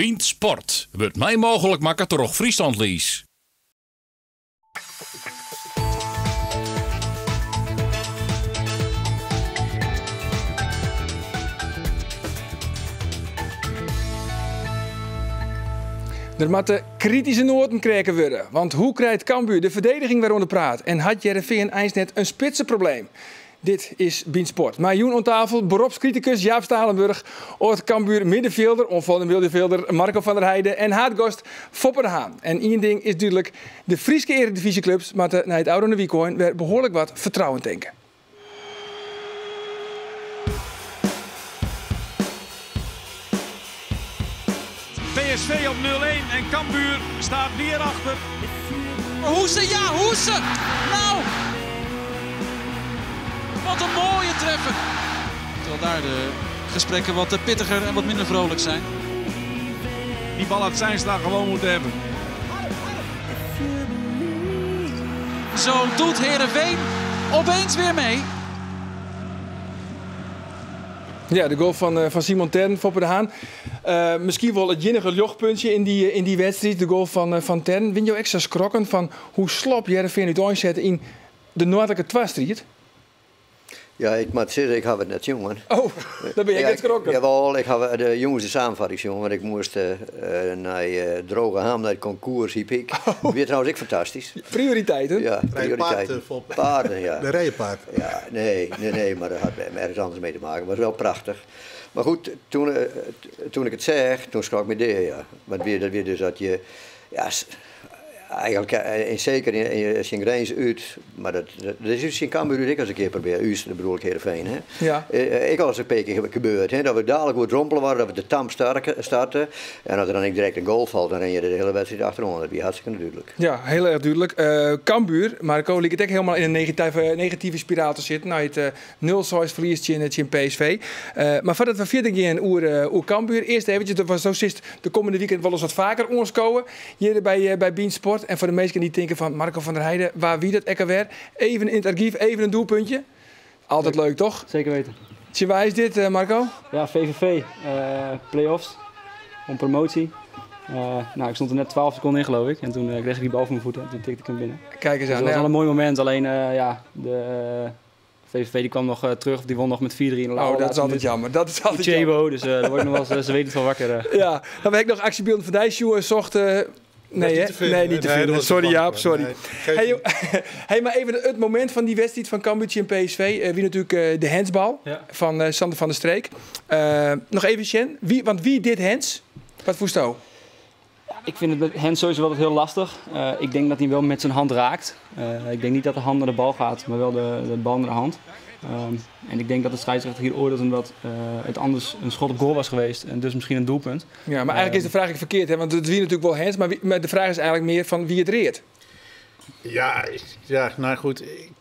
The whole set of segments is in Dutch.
Bient Sport wordt mij mogelijk maken door Friesland Lies. Er moeten kritische noten krijgen worden. Want hoe krijgt Cambuur de verdediging waaronder praat? En had Heerenveen eens net een spitsenprobleem? Dit is Bient Sport. Maar Joen aan tafel, beroepscriticus Jaap Stalenburg, ooit Cambuur middenvelder, onvolgende middenvelder Marco van der Heijden en haatgast Foppe de Haan. En één ding is duidelijk, de Frieske eredivisieclubs moeten na het oude weekend weer behoorlijk wat vertrouwen tanken. PSV op 0-1 en Cambuur staat weer achter. Hoese, ja, Hoese! Nou! Wat een mooie treffer. Terwijl daar de gesprekken wat pittiger en wat minder vrolijk zijn. Die bal had Zijnstra gewoon moeten hebben. Zo doet Heerenveen opeens weer mee. Ja, de goal van Simon Tern, Foppe de Haan. Misschien wel het jinnige jochtpuntje in die wedstrijd. De goal van Tern. Win je extra schrokken van hoe slap Heerenveen het aanzetten in de noordelijke twastrijd? Ja, ik moet zeggen, ik heb het net jongen. Oh, daar ben je echt geschrokken. Jawel, ik heb de jongens de samenvatting jongen. Want ik moest naar Droge Ham, naar het concours, hiep ik. Weer trouwens, ik fantastisch. Prioriteiten? Ja, prioriteiten. Paarden, ja. De rijpaard. Ja, nee, maar dat had ergens anders mee te maken. Maar het was wel prachtig. Maar goed, toen ik het zeg, toen schrok ik me deer, ja. Want weer dus dat je, ja, eigenlijk, en zeker in zijn grens uit, maar dat is dus in Cambuur ik als een keer probeer, dat bedoel ik Heerenveen, hè. Ja. Ik al eens een paar keer gebeurd, hè, dat we dadelijk goed rompelen waren, dat we de tam starten, en als er dan direct een goal valt, dan ren je de hele wedstrijd achterom, dat is hartstikke duidelijk. Ja, heel erg duidelijk. Cambuur, Marco, liep het ook helemaal in een negatieve spiraal te zitten, nou het 0-6 verliest je in PSV. Maar voordat we verder gaan over Cambuur, eerst eventjes, dat was zo zist de komende weekend wel eens wat vaker onskomen, hier bij Bient Sport. En voor de meesten die denken van Marco van der Heijden, waar wie dat ekker weer? Even in het archief, even een doelpuntje. Altijd leuk, toch? Zeker weten. Waar is dit, Marco? Ja, VVV. Play-offs. Om promotie. Ik stond er net 12 seconden in, geloof ik. En toen kreeg ik die bal van mijn voeten en toen tikte ik hem binnen. Kijk eens aan. Dus dat was wel een mooi moment. Alleen, de VVV die kwam nog terug, of die won nog met 4-3 in de laatste. Oh, dat is altijd jammer. Dat is altijd jammer. Dus daar word ik nog wel eens, ze weten het wel wakker. Ja, dan heb ik nog actiebeelden van Dijsjoe zocht. Nee, niet te vinden. Sorry Jaap, sorry. Hey, maar even het moment van die wedstrijd van Cambuur en PSV. Wie natuurlijk de handsbal van Sander van der Streek. Nog even, Sjen. Wie dit hands? Wat voest jou? Ik vind het met hands sowieso wel heel lastig. Ik denk dat hij wel met zijn hand raakt. Ik denk niet dat de hand naar de bal gaat, maar wel de bal naar de hand. En ik denk dat de scheidsrechter hier oordeelt omdat het anders een schot op goal was geweest en dus misschien een doelpunt. Ja, maar eigenlijk is de vraag verkeerd, hè? Want het wie natuurlijk wel hands, maar de vraag is eigenlijk meer van wie het reert. Ja, nou goed. Ik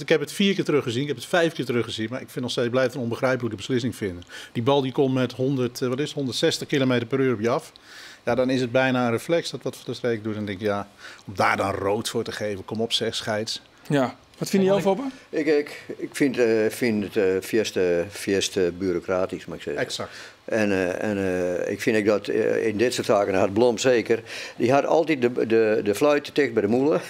heb het 4 keer teruggezien, ik heb het 5 keer teruggezien, maar ik vind nog steeds blijft het onbegrijpelijke beslissing vinden. Die bal die komt met 160 km per uur op je af. Ja, dan is het bijna een reflex dat wat Van der Streek doet. En denk ik, ja, om daar dan rood voor te geven, kom op zeg, scheids. Ja. Wat vind je zelf, Foppe? Ik vind het vierste bureaucratisch, mag ik zeggen. Exact. En ik vind dat in dit soort zaken, had Blom zeker, die had altijd de fluit te dicht bij de moelen.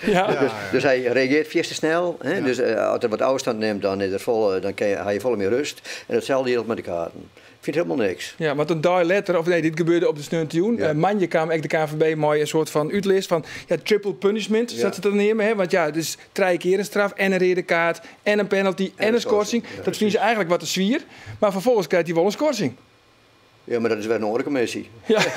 Ja. Dus hij reageert vierste snel. Hè? Ja. Dus als er wat afstand neemt, dan is dan ga je volle meer rust. En hetzelfde geldt met de kaarten. Ik vind helemaal niks. Ja, want een dag later, of nee, dit gebeurde op de Sneuntuin. Ja. Manje kwam echt de KNVB mooi een soort van uitlist van triple punishment, zat ze te nemen. Hè? Want ja, dus 3 keer een straf en een rode kaart en een penalty en een schorsing. Ja, dat vinden ze eigenlijk wat te zwier. Maar vervolgens krijgt hij wel een schorsing. Ja, maar dat is weer een andere commissie. Ja. Ik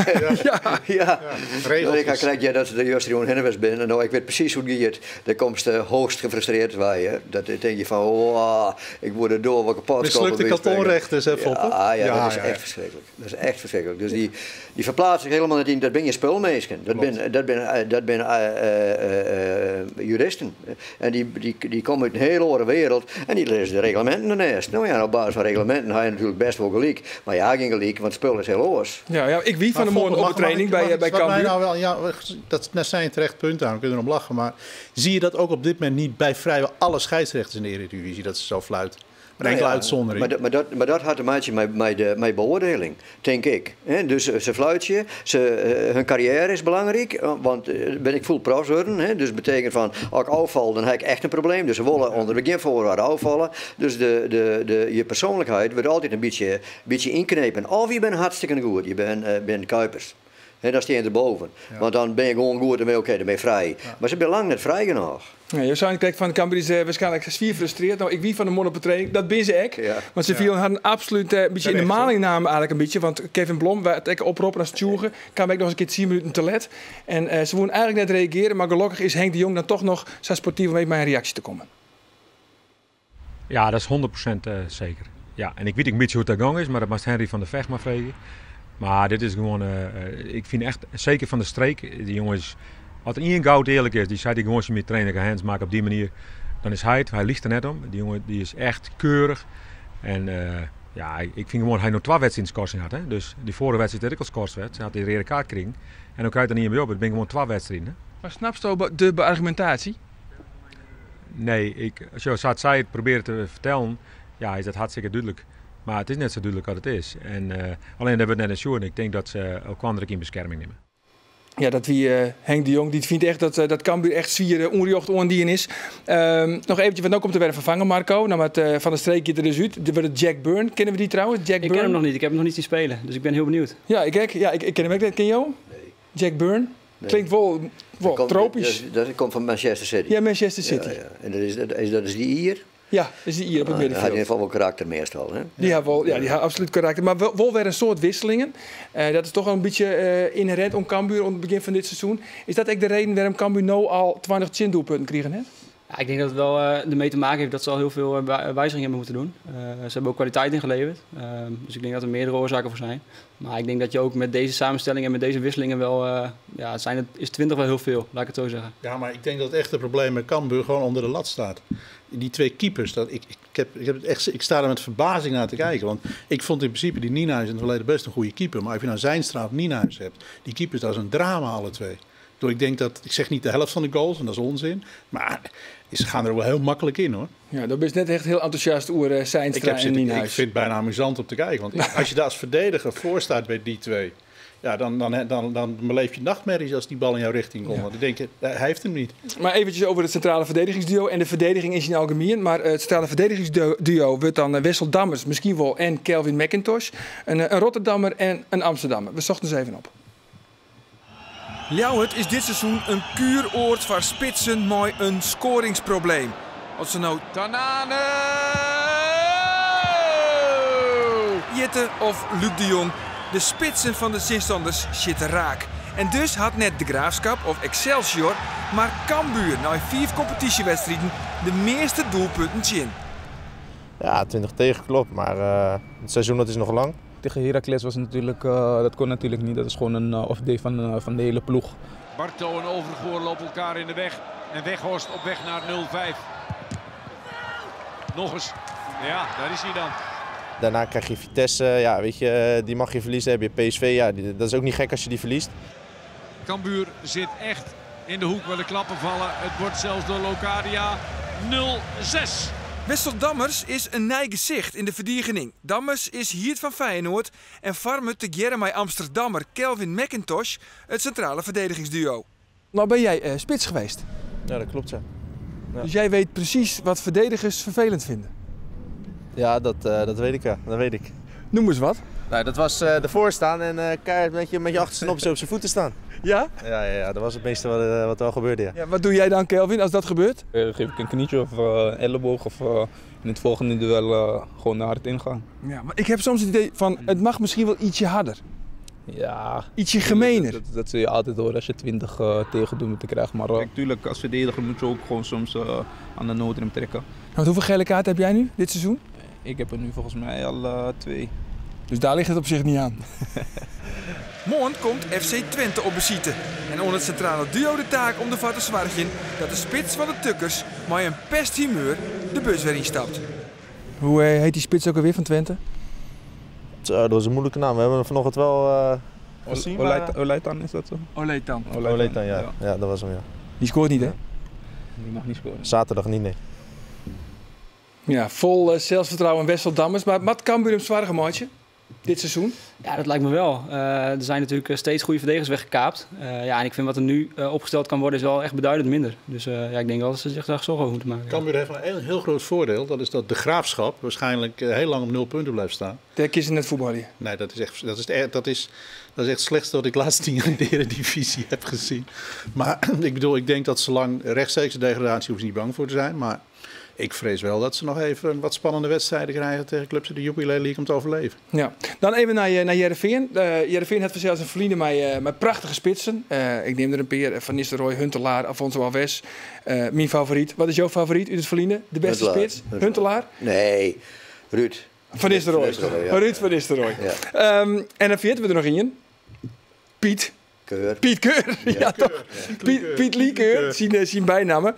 krijg jij dat ze de juiste jongen Hennewes binnen. Nou, ik weet precies hoe die het. Daar komt ze hoogst gefrustreerd bij. Dat denk je van, wow, ik word er door wat kapot. Mislukte kantonrechters, hè, Foppe? Ja, dat is echt verschrikkelijk. Dat is echt verschrikkelijk. Dus die verplaatst zich helemaal niet in. Dat ben je spulmeesken. Dat ben juristen. En die komen uit een hele andere wereld. En die lezen de reglementen ernaast. Nou ja, op basis van reglementen ga je natuurlijk best wel gelijk. Maar ja, geen gelijk, want spul is heel los. Ja, ik wie van de morgen op de training bij Cambuur. Nou dat zijn terecht punten aan, we kunnen erom lachen. Maar zie je dat ook op dit moment niet bij vrijwel alle scheidsrechters in de Eredivisie, dat ze zo fluiten? Een enkele uitzondering. Maar dat had een maatje met beoordeling, denk ik. Dus ze fluitje, hun carrière is belangrijk, want ben ik full profs worden. Dus dat betekent van, als ik afval, dan heb ik echt een probleem. Dus ze willen onder de beginvoorwaarden afvallen. Dus je persoonlijkheid wordt altijd een beetje inknepen. Of je bent hartstikke goed, je bent Kuipers. Dat staat erboven. Ja. Want dan ben je gewoon goed en dan ben je vrij. Ja. Maar ze zijn lang net vrij genoeg. Ja, je zou kijken van de Cambuur is waarschijnlijk zwier frustreerd. Nou, ik wie van de mannen op de training, dat ben ze ook. Ja. Want ze hadden absoluut een beetje in de maling eigenlijk een beetje. Want Kevin Blom, waar het oproepen als Tjoegen, kwam ik nog eens een keer 10 minuten te let. En ze wouden eigenlijk net reageren, maar gelukkig is Henk de Jong dan toch nog zo sportief om met mijn reactie te komen. Ja, dat is 100% zeker. Ja, en ik weet een beetje hoe het gang is, maar dat mag Henry van der Vecht maar vragen. Maar dit is gewoon, ik vind echt, zeker van de streek, die jongens, als er één goud eerlijk is, die zei die jongens met trainen gaan hands maken op die manier, dan is hij liegt er net om. Die jongen die is echt keurig. En ja, ik vind gewoon, hij nog 2 wedstrijden schorsing had. Hè? Dus die vorige wedstrijd had ik al schorst werd, ze had die rode kaart gekregen. En dan krijg je er niet meer op, het ben gewoon 2 wedstrijden. Hè? Maar snapst u de beargumentatie? Nee, zoals hij zei, het proberen te vertellen, ja, is dat hartstikke duidelijk. Maar het is net zo duidelijk wat het is. En, alleen hebben we het net een sjoerd. Ik denk dat ze ook anderen in bescherming nemen. Ja, dat wie Henk de Jong, die vindt echt dat Cambuur echt zwier onriocht ondien is. Nog eventjes, wat ook komt te werden vervangen, Marco. Nou, met Van der Streekje er dus uit. Er wordt Jack Byrne. Kennen we die trouwens? Ik ken hem nog niet. Ik heb hem nog niet zien spelen. Dus ik ben heel benieuwd. Ja, ik ken hem ook. Ken je hem? Nee. Jack Byrne? Nee. Klinkt wel tropisch. Dat komt van Manchester City. Ja, Manchester City. Ja. En dat is die hier? Ja, dat is die hier op het middenveld. Hij heeft in ieder geval wel karakter meestal. Hè? Die heeft absoluut karakter. Maar wel weer een soort wisselingen. Dat is toch wel een beetje inherent om Cambuur aan het begin van dit seizoen. Is dat ook de reden waarom Cambuur nou al 20 doelpunten krijgen heeft? Ja, ik denk dat het wel ermee te maken heeft dat ze al heel veel wijzigingen hebben moeten doen. Ze hebben ook kwaliteit ingeleverd. Dus ik denk dat er meerdere oorzaken voor zijn. Maar ik denk dat je ook met deze samenstelling en met deze wisselingen wel... is 20 wel heel veel, laat ik het zo zeggen. Ja, maar ik denk dat het echte probleem met Cambuur gewoon onder de lat staat. Die 2 keepers, ik sta er met verbazing naar te kijken. Want ik vond in principe die Nienhuis in het verleden best een goede keeper. Maar als je nou Zijnstra of Nienhuis hebt, die keepers, dat is een drama alle 2. Ik denk dat, ik zeg niet de helft van de goals, en dat is onzin. Maar ze gaan er wel heel makkelijk in, hoor. Ja, dat is net echt heel enthousiast over Zijnstra en Nienhuis. Ik vind het bijna amusant om te kijken. Want als je daar als verdediger voor staat bij die 2... Ja, dan beleef je nachtmerries als die bal in jouw richting komt. Want ik denk, hij heeft hem niet. Maar eventjes over het centrale verdedigingsduo en de verdediging in zijn algemeen. Maar het centrale verdedigingsduo wordt dan Wessel Dammers misschien wel en Kelvin McIntosh. Een Rotterdammer en een Amsterdammer. We zochten ze even op. Ljouwert is dit seizoen een kuuroord voor spitsen met een scoringsprobleem. Als ze nou Tanane, Jitte of Luc de Jong, de spitsen van de Zistanders zitten raak. En dus had net de Graafschap of Excelsior, maar Cambuur na 4 competitiewedstrijden de meeste doelpunten in. Ja, 20 tegen klopt, maar het seizoen dat is nog lang. Tegen Heracles was natuurlijk, dat kon natuurlijk niet. Dat is gewoon een off-day van de hele ploeg. Barto en Overgoor lopen elkaar in de weg. En Weghorst op weg naar 0-5. Nog eens. Ja, daar is hij dan. Daarna krijg je Vitesse, ja, weet je, die mag je verliezen. Heb je PSV, ja, dat is ook niet gek als je die verliest. Cambuur zit echt in de hoek waar de klappen vallen. Het wordt zelfs door Locadia 0-6. Wessel Dammers is een nij gezicht in de verdediging. Dammers is hier van Feyenoord en vormt de Jeremy Amsterdammer Kelvin McIntosh het centrale verdedigingsduo. Nou ben jij spits geweest. Ja, dat klopt, ja. Dus jij weet precies wat verdedigers vervelend vinden? Ja, dat weet ik, ja. Dat weet ik. Noem eens wat. Nou, dat was ervoor staan en keihard met je achterste op zijn voeten staan. Ja? Ja, dat was het meeste wat wel gebeurde, ja. Ja, wat doe jij dan, Kelvin, als dat gebeurt? Geef ik een knietje of elleboog of in het volgende duel gewoon naar hard ingaan. Ja, maar ik heb soms het idee van, het mag misschien wel ietsje harder. Ja. Ietsje gemener. Dat zul je altijd horen als je 20 tegendoelpunten krijgt. Maar natuurlijk, als verdediger moet je ook gewoon soms aan de noodrem trekken. Want hoeveel gele kaarten heb jij nu, dit seizoen? Ik heb er nu volgens mij al 2. Dus daar ligt het op zich niet aan. Morgen komt FC Twente op visite. En onder het centrale duo de taak om ervoor te zorgen dat de spits van de Tukkers met een pesthumeur de bus weer instapt. Hoe heet die spits ook alweer van Twente? Dat was een moeilijke naam. We hebben hem vanochtend wel gezien. Oleitan is dat zo? Oleitan, ja. Ja, dat was hem, ja. Die scoort niet, hè? Die mag niet scoren. Zaterdag niet, nee. Ja, vol zelfvertrouwen en Wesseldammers. Maar wat Cambuur hem zwaar gemaakt dit seizoen? Ja, dat lijkt me wel. Er zijn natuurlijk steeds goede verdedigers weggekaapt. En ik vind wat er nu opgesteld kan worden is wel echt beduidend minder. Dus ik denk wel dat ze zich daar zorgen over moeten maken. Cambuur heeft een heel groot voordeel. Dat is dat de Graafschap waarschijnlijk heel lang op 0 punten blijft staan. Daar kiezen net voetballen. Nee, dat is echt het slechtste wat ik de laatste 10 jaar in de Eredivisie heb gezien. Maar ik denk dat ze lang rechtstreeks de degradatie hoeven ze niet bang voor te zijn. Maar ik vrees wel dat ze nog even wat spannende wedstrijden krijgen tegen clubs in de Jupiler League om te overleven. Ja. Dan even naar Heerenveen. Heerenveen heeft zelfs een verliezen met prachtige spitsen. Ik neem er een paar. Van Nistelrooy, Huntelaar, Afonso Alves. Mijn favoriet. Wat is jouw favoriet uit het verliezen? De beste spits? Huntelaar? Nee, Ruud. Van Nistelrooy. Ja. Ruud van Nistelrooy. Ja. En dan vergeten we er nog in. Piet Keur. Piet Keur. Ja, toch? Piet Liekeur. Zien bijnamen.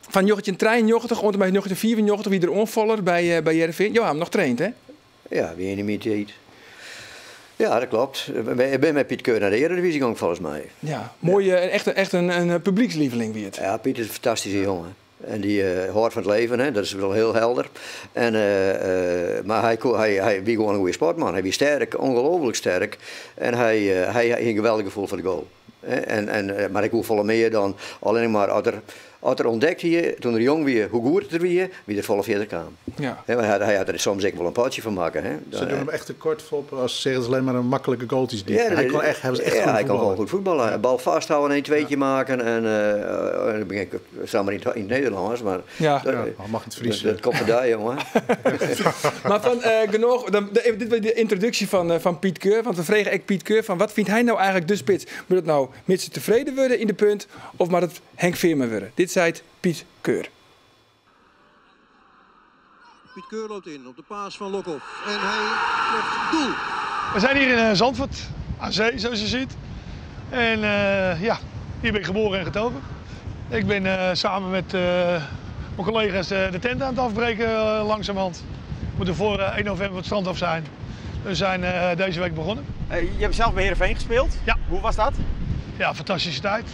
Van jochetje 93, onder jochetje 94, wie er onvaller bij Heerenveen. Ja, hem nog traint, hè? Ja, wie in de meet. Ja, dat klopt. Ik ben met Piet Keur naar de Eredivisie gegaan, volgens mij. Ja, mooi, echt een publiekslieveling wie het. Ja, Piet is een fantastische jongen. En die hoort van het leven, hè? Dat is wel heel helder. En, maar hij was gewoon een goede sportman. Hij was sterk, ongelooflijk sterk. En hij had een geweldig gevoel voor de goal. Maar ik hoef veel meer dan alleen maar als er ontdekt hier, toen er jong was, hoe goed het er was, wie er volle verder kwam. Ja. Hij had er soms echt wel een potje van maken. Hè. Ze doen hem echt tekort op als ze zeggen, het is alleen maar een makkelijke goaltjes. Hij kon echt hij kan gewoon goed voetballen. Ja. Bal vasthouden, een tweetje maken. En dan ben ik samen in het Nederlands. Maar mag het Fries. Dat komt erbij, jongen. Maar van genoeg, dit was de introductie van Piet Keur. Want we vregen echt Piet Keur van wat vindt hij nou eigenlijk de spits? Moet het nou met ze tevreden worden in de punt of maar het Henk Veerman worden? Dit zei Piet Keur. Piet Keur loopt in op de paas van Lokhoff. En hij treft doel. We zijn hier in Zandvoort, aan zee zoals je ziet. En hier ben ik geboren en getogen. Ik ben samen met mijn collega's de tent aan het afbreken langzamerhand. We moeten voor 1 november het strand af zijn. We zijn deze week begonnen. Je hebt zelf bij Heerenveen gespeeld. Ja. Hoe was dat? Ja, fantastische tijd.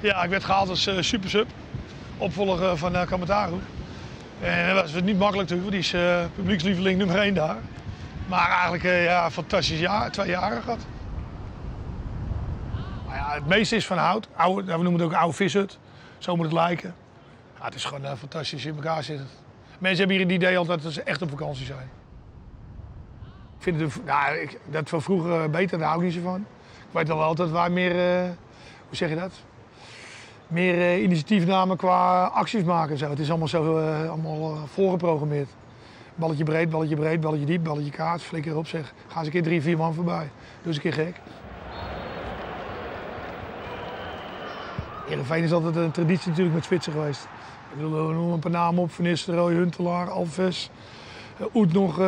Ik werd gehaald als super sub. Opvolger van Kamataru. En dat was niet makkelijk natuurlijk, want die is publiekslieveling nummer 1 daar. Maar eigenlijk fantastisch jaar, 2 jaar gehad. Maar ja, het meeste is van hout. We noemen het ook oude vishut. Zo moet het lijken. Ja, het is gewoon fantastisch in elkaar zitten. Mensen hebben hier het idee altijd dat ze echt op vakantie zijn. Ik vind het, dat van vroeger beter, daar hou ik niet zo van. Ik weet wel altijd waar meer, hoe zeg je dat? Meer initiatief namen qua acties maken. Zo. Het is allemaal zo voorgeprogrammeerd. Balletje breed, balletje diep, balletje kaart. Flikker erop zeg. Ga eens een keer 3, 4 man voorbij. Doe eens een keer gek. Heerenveen is altijd een traditie natuurlijk met spitsen geweest. Ik bedoel, we noemen een paar namen op. Van Nistelrooy, Huntelaar, Alves. Oet nog.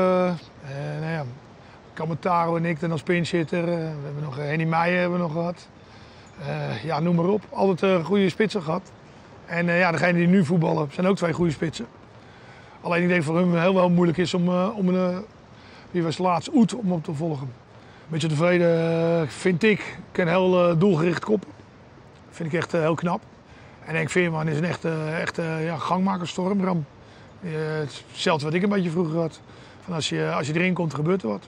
Kamataru en ik dan als pinchitter. We hebben nog Henny Meijer hebben we nog gehad. Noem maar op. Altijd goede spitsen gehad. En degenen die nu voetballen zijn ook 2 goede spitsen. Alleen ik denk voor hun heel wel moeilijk is om wie was laatst, Oet, om op te volgen. Beetje tevreden vind ik. Kan heel doelgericht koppen. Vind ik echt heel knap. En Henk Veerman is een echte gangmakerstormram. Hetzelfde wat ik een beetje vroeger had. Van als je erin komt, gebeurt er wat.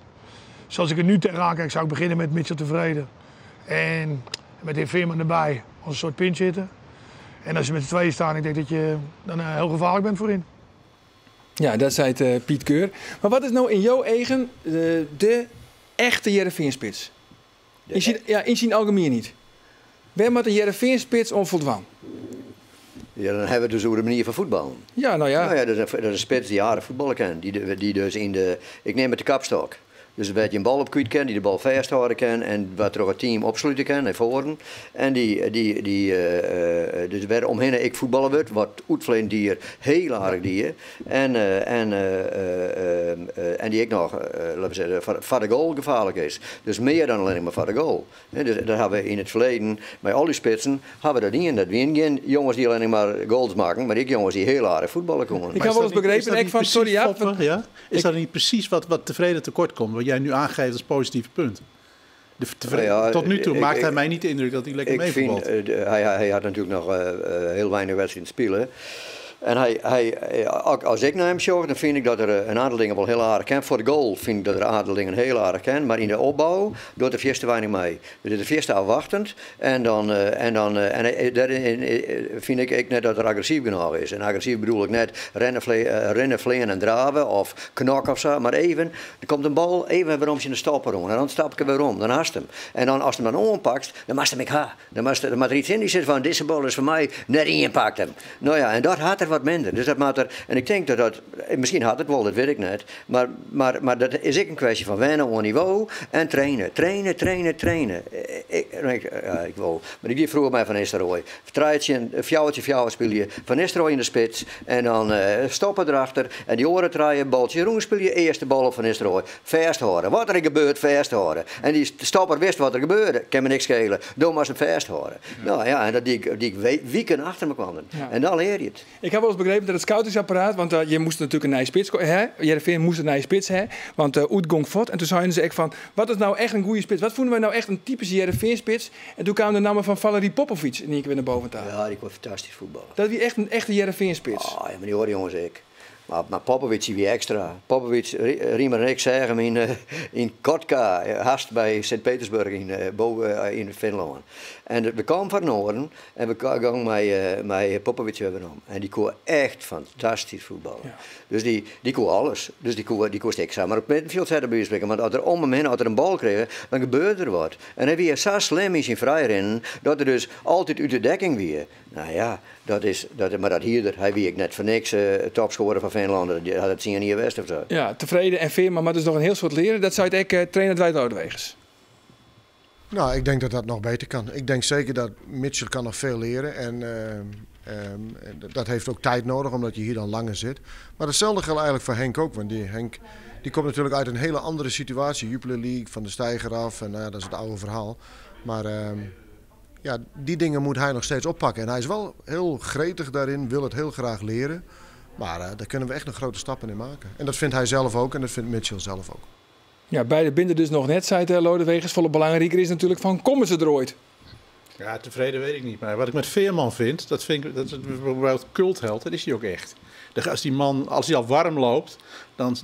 Zoals ik er nu tegenaan kijk, zou ik beginnen met Mitchell Tevreden. En met de heer Veerman erbij als een soort pinchhitter. En als je met 2 staat, ik denk dat je dan heel gevaarlijk bent voorin. Ja, dat zei het Piet Keur. Maar wat is nou in jouw eigen de echte Heerenveen-spits? In zijn algemeen niet. Waar moet een Heerenveen-spits om voldaan? Ja, dan hebben we dus over de manier van voetballen. Ja, nou ja. Dat is een spits die jaren voetballen kan. Die dus ik neem het de kapstok. Dus dat je een bal op kwijt kan, die de bal vasthouden kan en wat er ook het team opsluiten kan naar voren. En dus waar omheen ik voetballen wordt, wat uitvleen die er heel aardig die en die ik nog, laten we zeggen, voor de goal gevaarlijk is. Dus meer dan alleen maar voor de goal. Dus dat hebben we in het verleden, bij al die spitsen, hebben we dat niet. En dat zijn geen jongens die alleen maar goals maken, maar ik jongens die heel aardig voetballen komen. Ik heb wel eens begrepen, van sorry ja. Is dat niet precies wat Tevreden tekort komt? Wat jij nu aangeeft als positieve punt. Tot nu toe maakt hij mij niet de indruk dat hij lekker meevoetbalt. Hij had natuurlijk nog heel weinig wedstrijden spelen. En als ik naar hem zorg, dan vind ik dat er een aantal dingen wel heel aardig kan. Voor de goal vind ik dat er een aantal dingen heel aardig kan. Maar in de opbouw doet er veel te weinig mee. We doen de veel te afwachtend. En daarin vind ik net dat er agressief genoeg is. En agressief bedoel ik net rennen, vleen en draven of knokken of zo. Maar even, er komt een bal, even waarom je de stappen rond. En dan stap ik er weer om, dan haast hem. En dan als hij hem dan ompakt, dan mag hem ik ha. Dan mag er iets in die zit van, deze bal is voor mij net inpakt hem. Nou ja, en dat had er wat minder. Dus dat maakt er, en ik denk dat, misschien had het wel, dat weet ik niet. Maar dat is ook een kwestie van wennen op niveau en trainen. Trainen. Ik wil. Maar ik die vroeger bij Van Nistelrooy. Een fjouwertje speel je Van Nistelrooy in de spits. En dan stoppen erachter. En die oren draaien, baltje roen speel je eerst de bal op Van Nistelrooy. Vasthouden. Wat er gebeurt, vasthouden. En die stopper wist wat er gebeurde. Kan me niks schelen. Doe maar ze vasthouden. Ja. Nou ja, en dat die weken achter me kwamen. Ja. En dan leer je het. Ik heb wel eens begrepen dat het scoutingsapparaat, want je moest natuurlijk een nieuwe spits hebben. Heerenveen moest een nieuwe spits hebben, want Oetgong Fort. En toen zeiden ze echt van, wat is nou echt een goede spits? Wat vonden wij nou echt een typische Heerenveen-spits? En toen kwam de naam van Valerie Popovic en die weer naar boven tafel. Ja, die was fantastisch voetballen. Dat was echt een echte Heerenveen-spits. Ah, ja, maar die horen jongens ik. Maar Popovic wie extra. Popovic, Riemer en ik zeggen hem in Kotka, haast bij Sint-Petersburg in Finland. En we kwamen van Noorden en we gingen met Popovic weer om. En die kon echt fantastisch voetballen. Ja. Dus die kon alles. Dus die kon extra. Maar op het middenveld zetten bij spreken. Want als er om hem heen, als er een bal kregen, dan gebeurde er wat. En hij was zo slim in zijn vrijrennen, dat er dus altijd uit de dekking weer. Nou ja, maar dat hier, hij wie ik net voor niks topscorer van Finland, die had het zien hier West of zo. Ja, tevreden en Veerman, maar dat is nog een heel soort leren. Dat zou ik trainer Dwight Lodewegers. Nou, ik denk dat dat nog beter kan. Ik denk zeker dat Mitchell kan nog veel leren. En dat heeft ook tijd nodig, omdat je hier dan langer zit. Maar hetzelfde geldt eigenlijk voor Henk ook. Want Henk die komt natuurlijk uit een hele andere situatie. Jupiler League, van de steiger af. En dat is het oude verhaal. Maar ja, die dingen moet hij nog steeds oppakken. En hij is wel heel gretig daarin, wil het heel graag leren. Maar daar kunnen we echt nog grote stappen in maken. En dat vindt hij zelf ook en dat vindt Mitchell zelf ook. Ja, beide binden dus nog net, zei Lodewegers. Volle belangrijker is natuurlijk van, komen ze er ooit? Ja, tevreden weet ik niet. Maar wat ik met Veerman vind, dat is bijvoorbeeld cultheld, dat is hij ook echt. Als die man, als hij al warm loopt, dan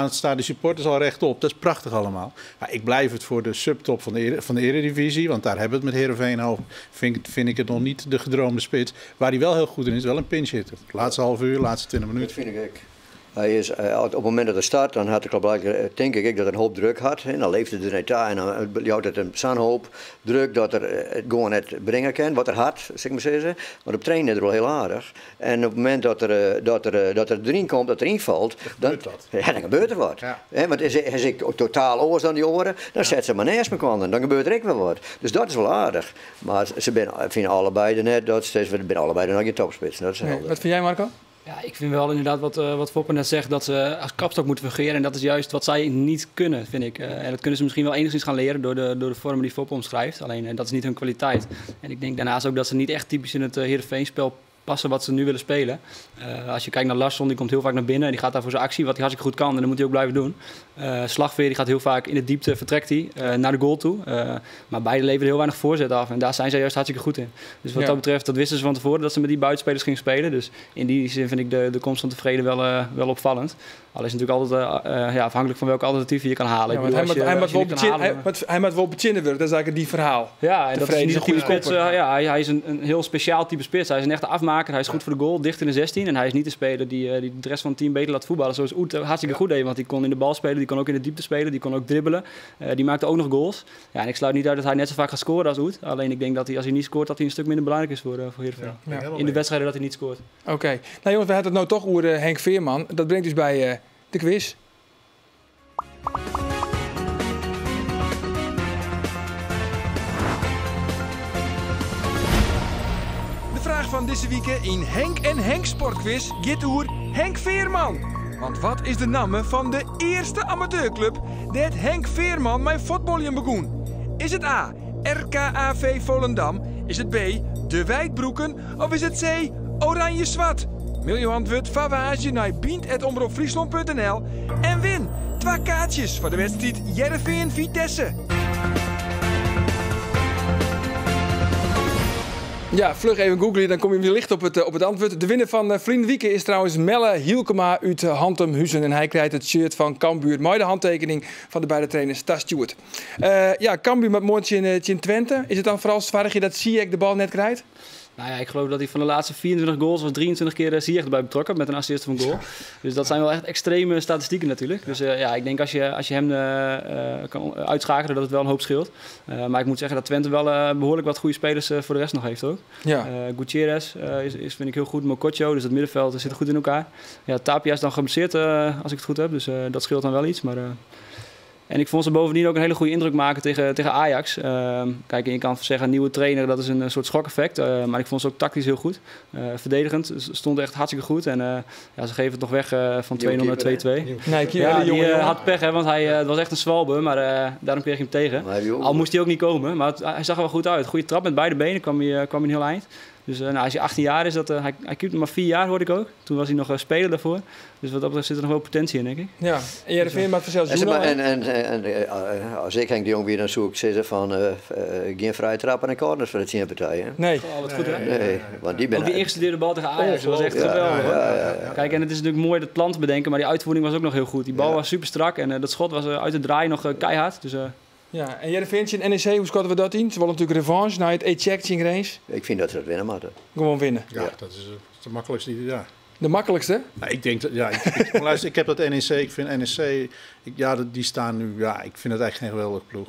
staan de supporters al rechtop. Dat is prachtig allemaal. Maar ik blijf het voor de subtop van de Eredivisie, want daar hebben we het met Heerenveen over. Vind ik het nog niet de gedroomde spits. Waar hij wel heel goed in is, wel een pinch hitter. Laatste half uur, laatste 20 minuten. Dat vind ik. Hij is, op het moment dat hij start, dan had ik denk ik dat hij een hoop druk had. En dan leefde hij er net aan. En dan houdt het zo'n hoop druk dat er het gewoon net brengen kan. Wat er had, zeg ik maar zeggen. Maar op trainen is er wel heel aardig. En op het moment dat er erin komt, dat erin valt. Dan gebeurt er wat. Ja. Want als ik totaal oors dan die oren, dan zet ze maar naast me kwam. Dan gebeurt er ook wel wat. Dus dat is wel aardig. Maar ze vinden allebei er net. We zijn allebei nog geen topspits. Dat is helder. Wat vind jij, Marco? Ja, ik vind wel inderdaad wat Foppe net zegt, dat ze als kapstok moeten fungeren. En dat is juist wat zij niet kunnen, vind ik. En dat kunnen ze misschien wel enigszins gaan leren door de vormen die Foppe omschrijft. Alleen dat is niet hun kwaliteit. En ik denk daarnaast ook dat ze niet echt typisch in het Heerenveen-spel passen wat ze nu willen spelen. Als je kijkt naar Larsson, die komt heel vaak naar binnen en die gaat daar voor zijn actie, wat hij hartstikke goed kan en dat moet hij ook blijven doen. Slagveer, die gaat heel vaak in de diepte, vertrekt hij naar de goal toe. Maar beide leveren heel weinig voorzet af en daar zijn zij juist hartstikke goed in. Dus wat dat betreft, dat wisten ze van tevoren dat ze met die buitenspelers gingen spelen. Dus in die zin vind ik de komst van Tevreden wel opvallend. Al is het natuurlijk altijd afhankelijk van welke alternatieven je kan halen. Ja, hij moet wel beginnen worden, dat is eigenlijk die verhaal. Ja, en dat is niet een goede spits. Hij is een heel speciaal type spits. Hij is een echte afmaker, hij is goed voor de goal, dicht in de 16. En hij is niet de speler die de rest van het team beter laat voetballen. Zoals Oet hartstikke goed deed, want die kon in de bal spelen, die kon ook in de diepte spelen, die kon ook dribbelen. Die maakte ook nog goals. Ja, en ik sluit niet uit dat hij net zo vaak gaat scoren als Oet. Alleen ik denk dat hij, als hij niet scoort, dat hij een stuk minder belangrijk is voor Heerenveen. Ja. In de wedstrijden dat hij niet scoort. Oké. Nou jongens, we hadden het nou toch over Henk Veerman. Dat brengt dus bij de quiz. De vraag van deze week in Henk en Henk Sportquiz gaat over Henk Veerman. Want wat is de naam van de eerste amateurclub dat Henk Veerman met voetballen begon? Is het A, RKAV Volendam? Is het B, De Wijdbroeken? Of is het C, Oranje Zwart? Mail je antwoord Favage naar biend@omroepfriesland.nl en win 2 kaartjes voor de wedstrijd Heerenveen Vitesse. Ja, vlug even googlen, dan kom je weer licht op het antwoord. De winnaar van Vriendenwieken is trouwens Melle Hielkema uit Hantum-Huizen. En hij krijgt het shirt van Cambuur. Mooi de handtekening van de beide trainers, Tas Stewart. Cambuur met mooi in Twente. Is het dan vooral zwaar dat Ziyech de bal net krijgt? Nou ja, ik geloof dat hij van de laatste 24 goals was 23 keer Ziyech erbij betrokken met een assist van goal. Dus dat zijn wel echt extreme statistieken natuurlijk. Dus ik denk als je hem kan uitschakelen dat het wel een hoop scheelt. Maar ik moet zeggen dat Twente wel behoorlijk wat goede spelers voor de rest nog heeft ook. Ja. Gutierrez is vind ik heel goed. Mokotjo, dus het middenveld zit goed in elkaar. Ja, Tapia is dan geblesseerd als ik het goed heb, dus dat scheelt dan wel iets. Maar, en ik vond ze bovendien ook een hele goede indruk maken tegen Ajax. Kijk, je kan zeggen een nieuwe trainer, dat is een soort schokeffect. Maar ik vond ze ook tactisch heel goed. Verdedigend, stond echt hartstikke goed. En ze geven het nog weg van 2-0 naar 2-2. Die had pech, hè, want het was echt een zwalbe. Maar daarom kreeg je hem tegen. Al moest hij ook niet komen, maar hij zag er wel goed uit. Goede trap met beide benen, kwam hij een heel eind. Dus als hij 18 jaar is, hij keept maar 4 jaar, hoorde ik ook. Toen was hij nog speler daarvoor. Dus wat dat betreft zit er nog wel potentie in, denk ik. Ja, en jij vindt maar vanzelf als ik Henk de Jong weer dan zoek, zeggen van geen vrije trappen en corners voor de teampartij. Nee. Wat goed, hè? Nee, want die ook die ingestudeerde bal tegen Ajax, dat was echt geweldig. Ja. Kijk, en het is natuurlijk mooi dat plan te bedenken, maar die uitvoering was ook nog heel goed. Die bal was super strak en dat schot was uit de draai nog keihard. Dus, ja, en jij vindt je in NEC, hoe scotten we dat in? Ze willen natuurlijk revanche na het ejecting race. Ik vind dat ze dat winnen moeten. Gewoon winnen. Ja, dat is de makkelijkste die daar. De makkelijkste? Nou, ik denk dat, luister, ik heb dat NEC, ik vind NEC, die staan nu, ik vind het eigenlijk geen geweldige ploeg.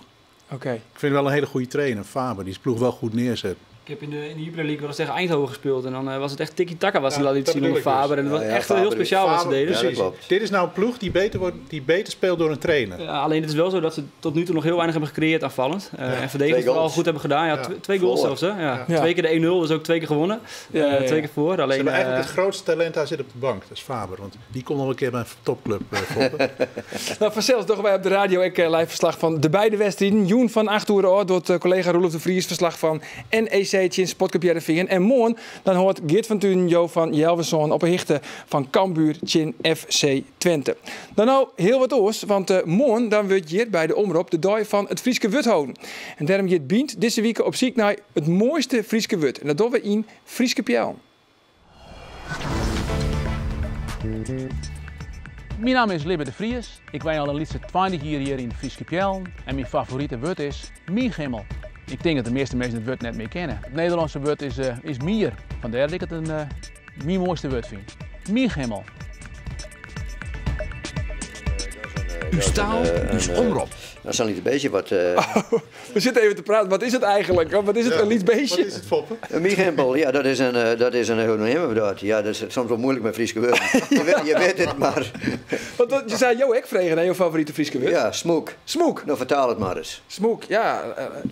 Oké. Ik vind wel een hele goede trainer, Faber, die zijn ploeg wel goed neerzet. Ik heb in de Jupiler League wel eens tegen Eindhoven gespeeld en dan was het echt tiki-taka wat ze lieten zien onder Faber. En dat was echt heel speciaal wat ze deden. Precies. Dit is nou een ploeg die beter speelt door een trainer. Alleen het is wel zo dat ze tot nu toe nog heel weinig hebben gecreëerd aanvallend. En verdedigend vooral goed hebben gedaan. Ja, 2 goals zelfs. Hè? Ja. 2 keer de 1-0, dus ook 2 keer gewonnen. 2 keer voor. Alleen, ze hebben eigenlijk het grootste talent daar zit op de bank, dat is Faber. Want die komt nog een keer bij een topclub foppen. Nou, vanzelfs toch wij op de radio live verslag van de beide wedstrijden. Joen van 8 uur oud door collega Roelof de Vries verslag van NEC in Sportclub Heerenveen. En morgen dan hoort Geert van Tuin Jo van Jelverson op een hichte van Cambuur in FC Twente. Dan nou heel wat oors, want morgen dan wordt Geert bij de omroep de dag van het Frieske Wut houden. En daarom Geert Bient deze week op zoek naar het mooiste Frieske Wut. En dat doen we in Frieske Pjel. Mijn naam is Libbe de Vries. Ik woon al de laatste 20 jaar hier in Frieske Pjel. En mijn favoriete wut is mieghimmel. Ik denk dat de meeste mensen het woord net meer kennen. Het Nederlandse woord is mier. Vandaar dat ik het mijn mooiste woord vind. Mieghimmel. Uw staal, dus omroep. Dat is al niet een beetje wat... We zitten even te praten. Wat is het eigenlijk? Wat is het een lief beestje? Wat is het, Foppen? Een miegempel, ja, dat is een hoe noemen we dat? Ja, dat is soms wel moeilijk met Frieske woorden. je weet het maar. Want je zei jouw vragen naar jouw favoriete Frieske woord? Ja, smoek. Smoek? Nou, vertaal het maar eens. Smoek, ja,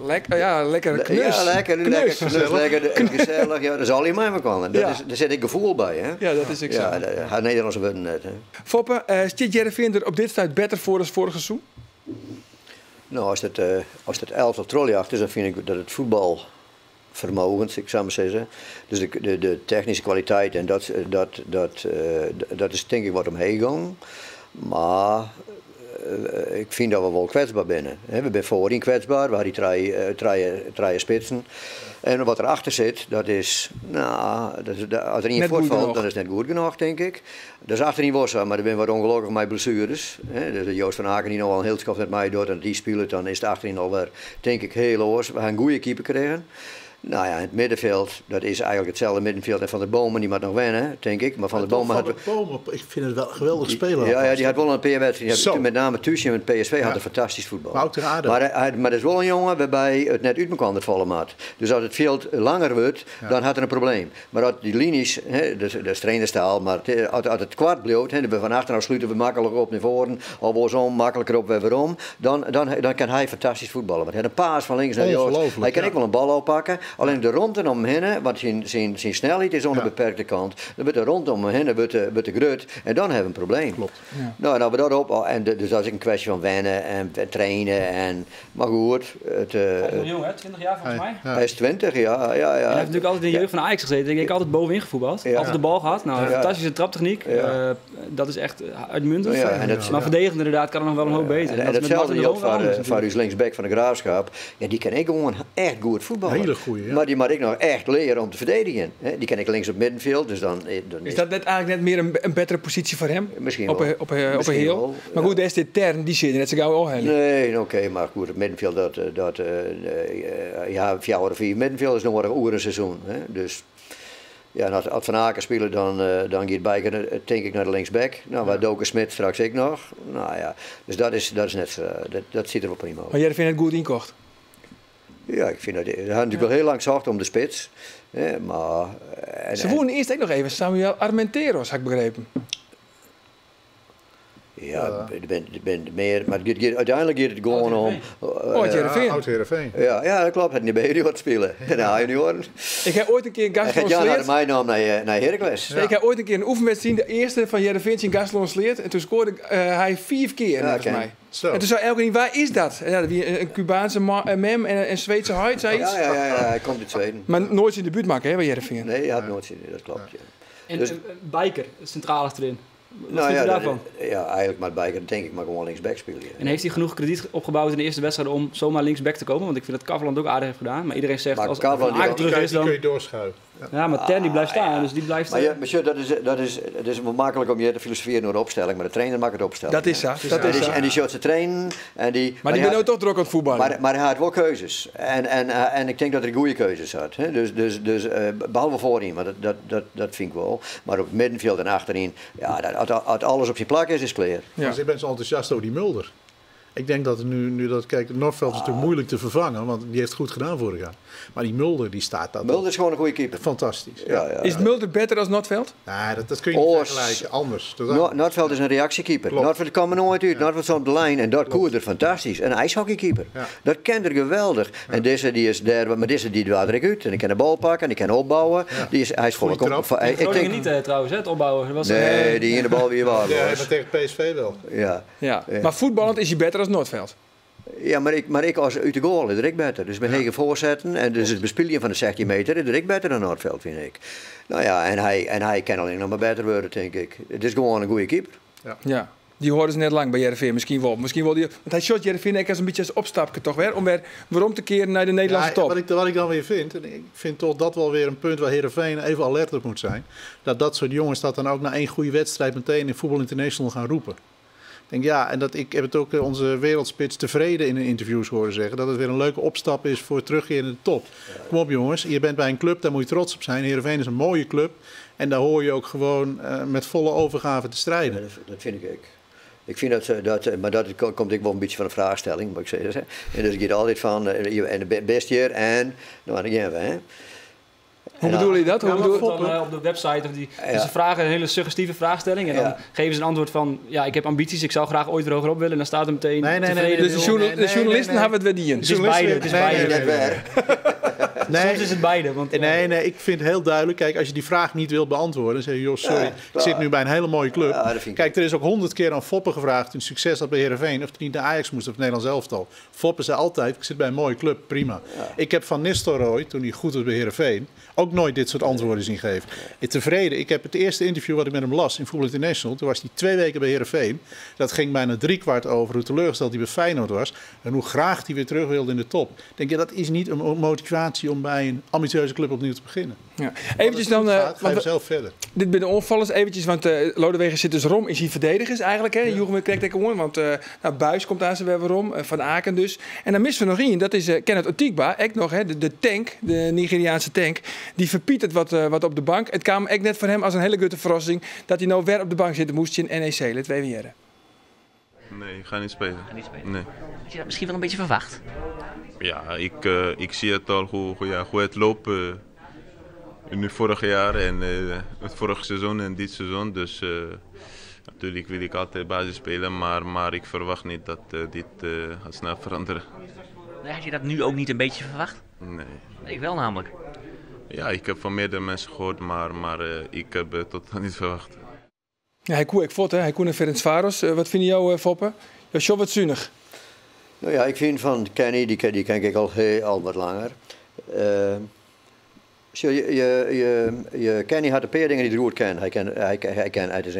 lekker knus. Ja, lekker gezellig. Ja, dat is al in mij komen. Daar zit ik gevoel bij, hè? Ja, dat is ik zo. Ja, het Nederlandse woorden net, hè. Foppe, zit Heerenveen er op dit tijd beter voor dan vorig seizoen? Nou, als het elftal troljacht is, dan vind ik dat het voetbalvermogens, ik zou maar zeggen. Dus de technische kwaliteit en dat is denk ik wat omheen gegaan. Maar ik vind dat we wel kwetsbaar zijn. We zijn voorin kwetsbaar, we hadden die drie spitsen. En wat erachter zit, dat is, als er niet voortvalt, dan is het net goed genoeg, denk ik. Dat is achterin was, maar er zijn wat ongelukkig met blessures. Dus Joost van Aken die nog wel een heel schap met mij doet en die speelt, dan is het achterin alweer, denk ik, heel oors. We gaan een goede keeper krijgen. Nou ja, het middenveld, dat is eigenlijk hetzelfde middenveld. En Van der Bomen, die moet nog wennen, denk ik. Maar Van der Bomen ik vind het wel een geweldig speler. Ja, die had wel een PR-wedstrijd. Met name Tuusje met PSV had een fantastisch voetbal. Maar dat is wel een jongen waarbij het net uit elkaar te vallen had. Dus als het veld langer wordt, dan had er een probleem. Maar als die linies, dat is trainerstaal, maar als het kwart bleef, we van achteren sluiten we makkelijk op naar voren, of we zo makkelijker op weer om, dan kan hij fantastisch voetballen. Want hij had een paas van links naar rechts. Hij kan ook wel een bal oppakken. Alleen de rondom hem, want zijn snelheid is aan de beperkte kant. Dan wordt de rondom hem wordt de grut en dan hebben we een probleem. Klopt. Ja. Nou, dan hebben we dat op. En dus dat is een kwestie van wennen en trainen. Maar goed. Hij is nog jong, hè? 20 jaar volgens mij. Hij is 20, ja. Hij heeft natuurlijk altijd in de jeugd van Ajax gezeten. Ik heb altijd bovenin gevoetbald. Altijd de bal gehad. Nou, fantastische traptechniek. Dat is echt uitmuntend. Maar verdedigend inderdaad kan er nog wel een hoop beter. En hetzelfde geldt voor uw linksback van de Graafschap. Ja, die kan ik gewoon echt goed voetballen. Hele goede. goeie. Ja. Maar die moet ik nog echt leren om te verdedigen. Hè? Die ken ik links op middenveld, dus dan is dat net eigenlijk net meer een betere positie voor hem? Misschien op wel. Op een heel. Wel, maar goed, is dit Tern, die zit er net zo gauw al heen. Nee, oké, maar goed, het middenveld, ja, 4 of 4 middenveld is nog maar een oerenseizoen. Hè? Dus ja, als Van Aken spelen, dan gaat Bijker, denk ik, naar de linksback. Nou, waar Doken Smit straks ik nog. Nou ja, dus dat is net, dat ziet er wel prima uit. Maar jij vindt het goed inkocht? Ja, ik vind dat. Hij had natuurlijk wel heel lang gezocht om de spits. Maar, ze woonden eerst ook nog even Samuel Armenteros, had ik begrepen. Ja, meer, maar uiteindelijk gaat het gewoon om... Oud-Heerenveen. Ja, dat klopt. Het niet bij Heracles spelen. Nou, junioren. Ik heb ooit een keer een Gastelum sleert. Hij gaat naar Heracles. Ja. Ik heb ooit een keer een oefenwedstrijd, de eerste van Heerenveen in Gastelum sleert. En toen scoorde hij 4 keer, volgens mij. Zo. En toen zei elke keer, waar is dat? Ja, een Cubaanse mem en een Zweedse huid, zei iets. Ja, hij komt uit Zweden. Maar nooit in de buurt maken, hè, bij Heerenveen. Nee, hij had nooit in, dat klopt. Ja. En dus, Bijker, centraal achterin. Wat vind je daarvan? Ja, eigenlijk maar Bijker, denk ik, maar gewoon linksback spelen. Ja. En heeft hij genoeg krediet opgebouwd in de eerste wedstrijd om zomaar linksback te komen? Want ik vind dat Kavaland ook aardig heeft gedaan. Maar iedereen zegt, als Aken terug is, dan... kun je doorschuiven. Ja, maar Tern die blijft staan, dus die blijft... Maar ja, monsieur, dat is wel makkelijk om je te filosoferen door de opstelling, maar de trainer maakt het opstellen. Dat is zo. En die shot ze trainen. En maar die ben ook toch druk aan het voetballen. Maar hij had wel keuzes. En ik denk dat hij goede keuzes had. Hè? Dus behalve voorin, maar dat vind ik wel. Maar op het middenveld en achterin, ja, als alles op zijn plek is klaar. Ja. Dus ik ben zo enthousiast over die Mulder. Ik denk dat nu dat, kijk, Nordveld is natuurlijk moeilijk te vervangen, want die heeft het goed gedaan vorig jaar. Maar die Mulder, die staat daar. Mulder is gewoon een goede keeper. Fantastisch. Ja. Is Mulder beter dan Nordveld? Nee, dat kun je niet vergelijken. Anders. Nordveld is een reactiekeeper. Nordveld komt er nooit uit. Nordveld is op de lijn en dat koert er fantastisch. Een ijshockeykeeper. Ja. Dat kent er geweldig. Ja. En deze die is daar, maar deze die doet er uit. En die kan de bal pakken en die kan opbouwen. Ja. Hij is volle kom. Ik denk niet trouwens, het opbouwen. Was nee, die in de bal weer waar. Ja, maar tegen PSV wel. Ja. Maar voetballend is hij beter dan Nordveld. Ja, maar ik als uit de goal is ik beter. Dus met hege voorzetten en dus het bespelen van de 16 meter is ik beter dan Noordveld, vind ik. Nou ja, en hij kan alleen nog maar beter worden, denk ik. Het is gewoon een goede keeper. Ja. Die hoorden ze net lang bij Heerenveen, misschien wel. Want hij shot Heerenveen als een beetje als opstapje toch weer, om weer om te keren naar de Nederlandse top. Wat ik dan weer vind, en ik vind toch dat wel weer een punt waar Heerenveen even alert op moet zijn. Dat soort jongens dat dan ook na 1 goede wedstrijd meteen in Voetbal International gaan roepen. Ik denk, ja, en ik heb het ook onze wereldspits tevreden in de interviews horen zeggen. Dat het weer een leuke opstap is voor terugkeer in de top. Kom op jongens, je bent bij een club, daar moet je trots op zijn. Heerenveen is een mooie club. En daar hoor je ook gewoon met volle overgave te strijden. Ja, dat vind ik. Ik vind maar dat komt ik wel een beetje van een vraagstelling, moet ik zeggen. En dus ik ga altijd van, en de beste jaar en, nou, dan gaan we, hè. Hoe bedoel je dat? Op de website of ze vragen een hele suggestieve vraagstelling en dan geven ze een antwoord van ik heb ambities, ik zou graag ooit weer hoger op willen en dan staat er meteen Dus de journalisten hebben het weer die in. Het is beide. Soms is het beide. Nee, ik vind heel duidelijk, kijk, als je die vraag niet wilt beantwoorden, dan zeg je, joh, sorry, ik zit nu bij een hele mooie club. Kijk, er is ook 100 keer aan Foppe gevraagd, toen succes had bij Heerenveen, of hij niet naar Ajax moest of het Nederlands elftal. Foppe zei altijd, ik zit bij een mooie club, prima. Ik heb Van Nistelrooy, toen hij goed was bij Heerenveen, ook nooit dit soort antwoorden zien geven. Tevreden. Ik heb het eerste interview wat ik met hem las in Voetbal International. Toen was hij 2 weken bij Heerenveen. Dat ging bijna 3/4 over hoe teleurgesteld hij bij Feyenoord was. En hoe graag hij weer terug wilde in de top. Denk je, dat is niet een motivatie om bij een ambitieuze club opnieuw te beginnen. Ja. Eventjes dan... ga je zelf verder. Dit bij de onvallers eventjes, want Lodewegen zit dus rom. Is hij verdedigers eigenlijk, hè? Joegem krijgt ik gewoon, want Buijs komt aan zijn weer rom. Van Aken dus. En dan missen we nog één. Dat is Kenneth Otigba. Echt nog, hè? De tank, de Nigeriaanse tank. Die verpietert wat op de bank. Het kwam echt net voor hem als een hele grote verrassing dat hij nou weer op de bank zit. Moest je in NEC, let we weer. Nee, ik ga niet spelen. Nee. Had je dat misschien wel een beetje verwacht? Ja, ik zie het al hoe het loopt. Nu vorig jaar en het vorige seizoen en dit seizoen. Dus natuurlijk wil ik altijd basis spelen, maar ik verwacht niet dat dit gaat snel veranderen. Nee, had je dat nu ook niet een beetje verwacht? Nee. Ik wel namelijk. Ja, ik heb van meerdere mensen gehoord, maar ik heb het totaal niet verwacht. Ja, hij koe ik vod, hè? Hij koe naar Ferencvaros. Wat vind jou, Foppe? Ja, wat zuinig. Nou ja, ik vind van Kenny, die ken ik al wat langer. Kenny had een paar dingen die hij goed kan. Hij is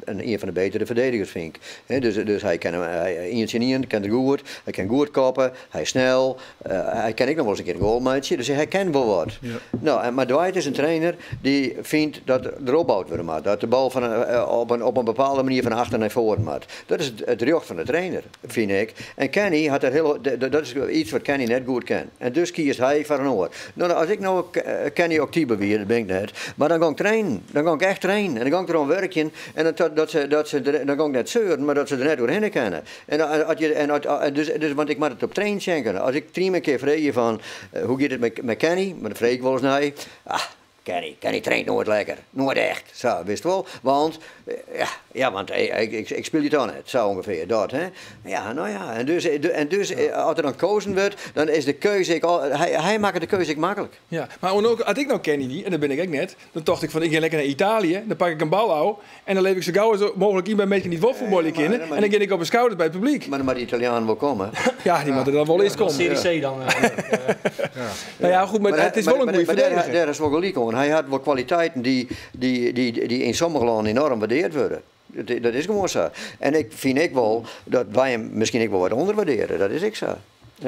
een van de betere verdedigers, vind ik. Dus hij kan hem kan goed. Hij kan goed koppen. Hij is snel. Hij kan ook nog wel eens een keer een goal maken. Dus hij kan wel wat. Ja. Nou, maar Dwight is een trainer die vindt dat er opbouwd wordt. Maar dat de bal op een bepaalde manier van achter naar voren moet. Dat is het recht van de trainer, vind ik. En Kenny had dat is iets wat Kenny net goed kan. En dus kiest hij voor een oor. Nou, als ik nou Kenny ook type weer, dat ben ik net. Maar dan ga ik trainen. Dan ga ik echt trainen. En dan ga ik er aan werken. En dan ga ik net zeuren, maar dat ze er net doorheen kunnen. Dus want ik moet het op trainen schenken. Als ik 3 keer vreeg van, hoe gaat het met Kenny? Maar dan vreeg ik wel eens naar. Kenny traint nooit lekker. Nooit echt. Zo, wist wel. Want, want ik speel je dan net. Zo ongeveer, dat, hè. Ja, nou ja. En dus als er dan gekozen wordt, dan is de keuze, hij maakt de keuze makkelijk. Ja, maar ook, als ik nou Kenny niet, en dat ben ik ook net, dan dacht ik van, ik ga lekker naar Italië, dan pak ik een bal aan, en dan leef ik zo gauw als mogelijk in bij mensen die niet wel voetballen kennen, en dan ga ik op een schouder bij het publiek. Maar dan moet de Italiaan wel komen. Ja, die moet er dan wel eens komen. Serie C dan. Nou ja, goed, maar het is wel een goede verdediger. Daar is wel gelijk aan. Hij had wel kwaliteiten die in sommige landen enorm waardeerd worden. Dat is gewoon zo. En ik vind wel dat wij hem misschien ook wel wat onderwaarderen. Dat is ik zo.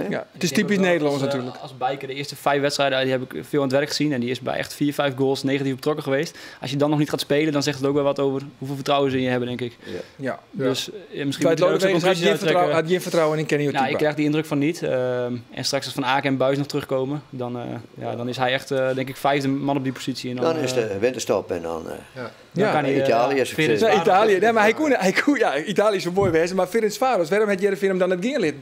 Ja, het is typisch Nederlands natuurlijk. Als Bijker de eerste 5 wedstrijden, die heb ik veel aan het werk gezien. En die is bij echt 4-5 goals negatief betrokken geweest. Als je dan nog niet gaat spelen, dan zegt het ook wel wat over hoeveel vertrouwen ze in je hebben, denk ik. Ja. Dus misschien moet je ook zo'n conclusie uittrekken. Had je vertrouwen in Kenny? Nou, ik krijg die indruk van niet. En straks als Van Aken en Buijs nog terugkomen, dan is hij echt, denk ik, 5e man op die positie. En dan is de winterstop en dan... Italië is Italië. Nee, maar Italië is zo mooi wezen. Maar Ferencvaros, waarom had Jereveen hem dan het geerlid?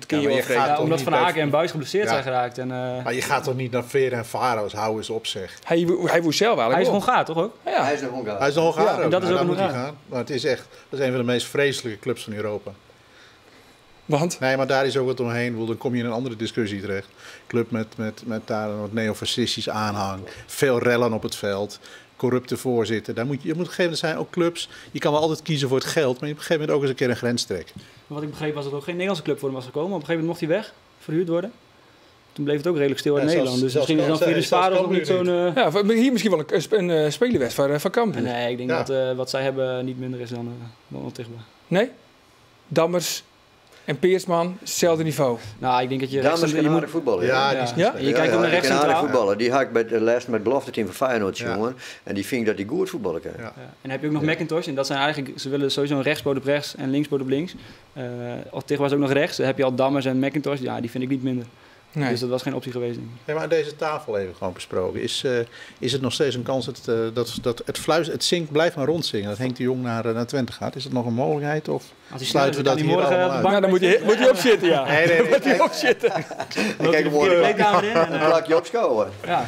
Omdat Van Aken en Buijs geblesseerd zijn geraakt. Maar je gaat toch niet naar Ferencvaros, hou eens op zeg. Hij woest zelf eigenlijk. Hij is Hongaar, toch ook? Ja. Hij is een Hongaar. Hij is een Hongaar ook. En dat is ook een Hongaar. gaan. Maar het is echt, dat is een van de meest vreselijke clubs van Europa. Want? Nee, maar daar is ook wat omheen. Dan kom je in een andere discussie terecht. Club met daar een wat neofascistisch aanhang. Veel rellen op het veld. Corrupte voorzitter. Je moet op een gegeven moment zijn ook clubs. Je kan wel altijd kiezen voor het geld, maar je moet op een gegeven moment ook eens een keer een grens trekken. Wat ik begreep was dat er ook geen Nederlandse club voor hem was gekomen. Op een gegeven moment mocht hij weg, verhuurd worden. Toen bleef het ook redelijk stil in Nederland. Dus misschien is dan Ferencvaros nog niet zo'n... Ja, hier misschien wel een spelerwest van Cambuur. Nee, ik denk dat wat zij hebben niet minder is dan ontichtbaar. Nee? Dammers en Peersman, hetzelfde niveau. Nou, ik denk dat je... Dammers kan aardig voetballen. Je kijkt ook naar rechts centraal. Voetballen. Die had ik bij de les met het belofte team van Feyenoord, jongen. En die vind dat die goed voetballen kan. Ja. En dan heb je ook nog McIntosh. En dat zijn eigenlijk... Ze willen sowieso een rechtspoot op rechts en linkspoot op links. Tegen was ook nog rechts. Dan heb je al Dammers en McIntosh. Ja, die vind ik niet minder. Nee. Dus dat was geen optie geweest. Nee, maar aan deze tafel even gewoon besproken. Is het nog steeds een kans dat het zink blijft maar rondzingen? Dat Henk de Jong naar Twente gaat. Is dat nog een mogelijkheid? Of sluiten we dat hier allemaal uit? Nou, dan moet je opzitten, ja. Nee. Moet je opzitten. Kijk, een plakje opschouwen. Ja.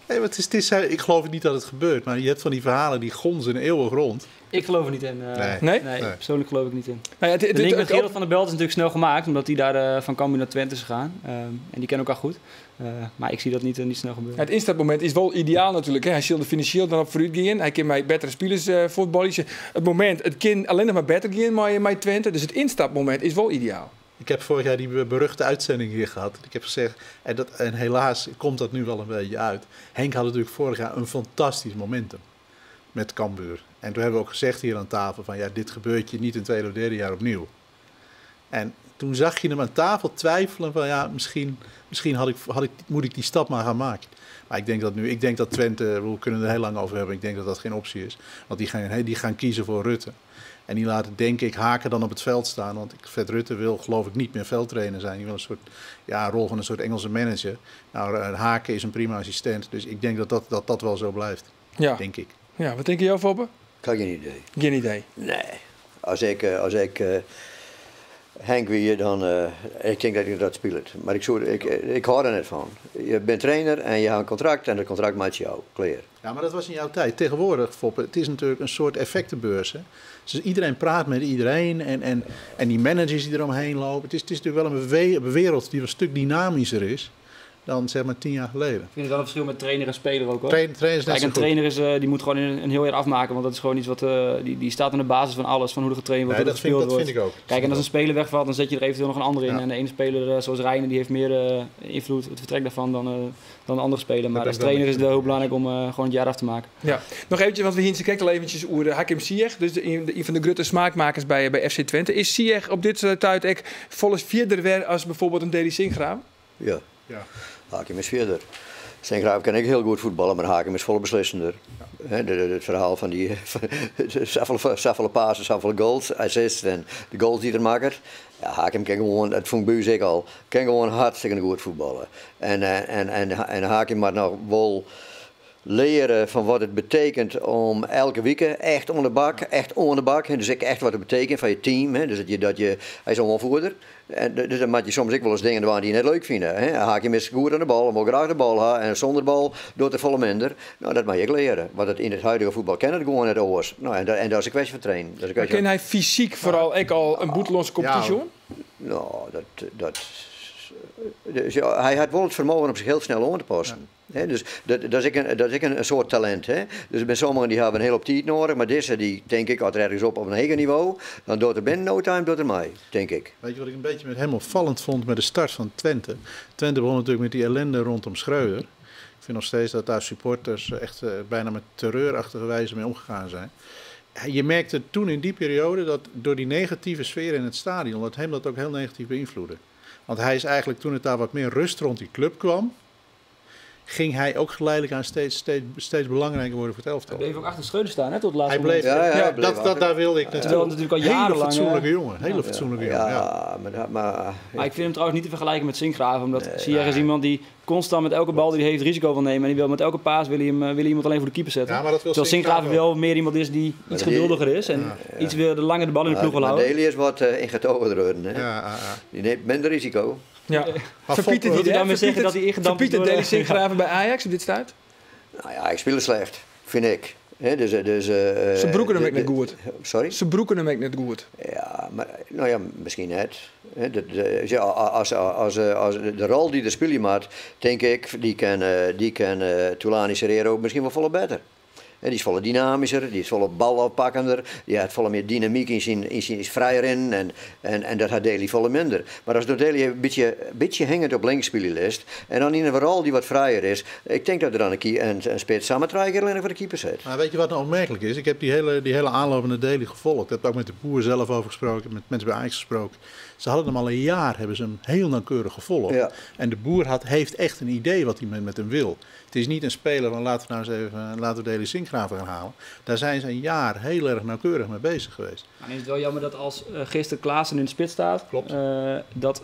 Nee, ik geloof niet dat het gebeurt. Maar je hebt van die verhalen die gonzen eeuwig rond. Ik geloof er niet in. Nee? Persoonlijk geloof ik niet in. Nou ja, de link met Gerald van der Belt is natuurlijk snel gemaakt, omdat hij daar van Cambuur naar Twente is gegaan. En die kennen elkaar goed. Maar ik zie dat niet snel gebeuren. Ja, het instapmoment is wel ideaal natuurlijk. Hè. Hij zulde financieel dan op vooruit gaan. Hij kan met betere spelers voetballen. Het moment, het kan alleen nog maar beter gaan met Twente. Dus het instapmoment is wel ideaal. Ik heb vorig jaar die beruchte uitzending hier gehad. Ik heb gezegd, en helaas komt dat nu wel een beetje uit. Henk had natuurlijk vorig jaar een fantastisch momentum met Cambuur. En toen hebben we ook gezegd hier aan tafel van, dit gebeurt je niet in 2e of 3e jaar opnieuw. En toen zag je hem aan tafel twijfelen van, misschien moet ik die stap maar gaan maken. Maar ik denk dat Twente, we kunnen er heel lang over hebben, ik denk dat dat geen optie is. Want die gaan kiezen voor Rutte. En die laten, denk ik, Haken dan op het veld staan. Want Fred Rutte wil, geloof ik, niet meer veldtrainer zijn. Die wil een soort, rol van een soort Engelse manager. Nou, Haken is een prima assistent. Dus ik denk dat wel zo blijft. Ja. Denk ik. Ja, wat denk je over, Foppe? Ik heb geen idee. Geen idee? Nee. Als ik Henk weer, dan... ik denk dat ik dat speelt. Maar ik hou er net van. Je bent trainer en je hebt een contract en dat contract maakt jou. Clear. Ja, maar dat was in jouw tijd. Tegenwoordig, Foppe, het is natuurlijk een soort effectenbeurs. Hè? Dus iedereen praat met iedereen en die managers die eromheen lopen. Het is natuurlijk wel een wereld die een stuk dynamischer is. dan zeg maar 10 jaar geleden. Ik vind het wel een verschil met trainer en speler ook, hoor. Trainer is net zo een trainer is, die moet gewoon een heel jaar afmaken, want dat is gewoon iets wat die staat aan de basis van alles, van hoe er getraind wordt, hoe er gespeeld wordt. Dat vind ik ook. Kijk, en als een speler wegvalt, dan zet je er eventueel nog een andere in. En de ene speler, zoals Reijnen, die heeft meer invloed, het vertrek daarvan, dan een andere speler. Maar als trainer is het wel heel belangrijk om gewoon het jaar af te maken. Ja, nog eventjes, want we hier kijken al eventjes over Hakim Ziyech, dus een van de grote smaakmakers bij FC Twente. Is Ziyech op dit tijd ook volgens vierder weer als bijvoorbeeld een Deli Sinkgraaf? Ja. Hakim is vierder. Sinkgraaf kan ik heel goed voetballen, maar Hakim is volle beslissender. Ja. Het verhaal van die zoveel passes, zoveel goals, assists en de goals die er maakt. Ja, Hakim kan gewoon, dat vond Buus ik al, kan gewoon hartstikke goed voetballen. En Hakim moet nog wel leren van wat het betekent om elke week echt onder de bak. Dus echt wat het betekent van je team. Hè. Dus hij is een aanvoerder. En dus dan moet je soms ook wel eens dingen doen die je net leuk vinden. Hè. Hakim is goed aan de bal, mag graag de bal hebben. En zonder bal doet het volle minder. Nou, dat moet je ook leren. Want het in het huidige voetbal kennen het gewoon net oors. Nou, en dat is een kwestie van trainen. Maar ken hij fysiek vooral ook al een boeteloze competitie? Nou, dus ja, hij had wel het vermogen om zich heel snel aan te passen. Ja. Dus dat is een soort talent. Hè? Dus bij sommigen die hebben een hele tijd nodig, maar deze die denk ik altijd ergens op een hoger niveau, dan doet er binnen no time, doet er mij, denk ik. Weet je wat ik een beetje met hem opvallend vond met de start van Twente? Twente begon natuurlijk met die ellende rondom Schreuder. Ik vind nog steeds dat daar supporters echt bijna met terreurachtige wijze mee omgegaan zijn. Je merkte toen in die periode dat door die negatieve sfeer in het stadion, dat hem dat ook heel negatief beïnvloedde. Want hij is eigenlijk, toen het daar wat meer rust rond die club kwam, ging hij ook geleidelijk aan steeds belangrijker worden voor het elftal. Hij bleef ook achter Schreuder staan, hè, tot het laatste moment. Hij bleef, daar wilde ik natuurlijk al jarenlang. Hele fatsoenlijke jongen. Maar ik vind hem trouwens niet te vergelijken met Sinkgraaf, omdat Ziyech is iemand die constant met elke bal die hij heeft risico wil nemen. En die wil met elke paas wil iemand alleen voor de keeper zetten. Ja, terwijl Sinkgraaf wel meer iemand is die iets geduldiger is en iets weer de langer de bal in de ploeg wil houden. Maar Deli is wat ingetogen. Die neemt minder risico. Ja. Verpietert hij daarmee zeggen dat hij ingedampt wordt? Verpietert Deli Sinkgraaf bij Ajax op dit stuit? Nou ja, ik speel slecht, vind ik. Ze broeken hem ook net goed. Sorry? Ze broeken hem ook net goed. Ja, maar nou ja, misschien net. Als de rol die de speler maakt, denk ik, die kan Toulani Serrero misschien wel volle beter. Die is volle dynamischer, die is volle baloppakkender, die heeft volle meer dynamiek in zijn vrijer in en dat had Deli volle minder. Maar als Deli een beetje hangend op links speellijst en dan in een rol die wat vrijer is, ik denk dat er dan een spits samen 3 keer alleen voor de keeper zit. Maar weet je wat nou opmerkelijk is? Ik heb die hele aanlopende Deli gevolgd. Ik heb ook met de Boer zelf over gesproken, met mensen bij Ajax gesproken. Ze hadden hem al een jaar, hebben ze hem heel nauwkeurig gevolgd. Ja. En de Boer heeft echt een idee wat hij met hem wil. Het is niet een speler van laten we Deli Sinkgraaf gaan halen. Daar zijn ze een jaar heel erg nauwkeurig mee bezig geweest. Maar is het wel jammer dat als gisteren Klaassen in de spits staat, dat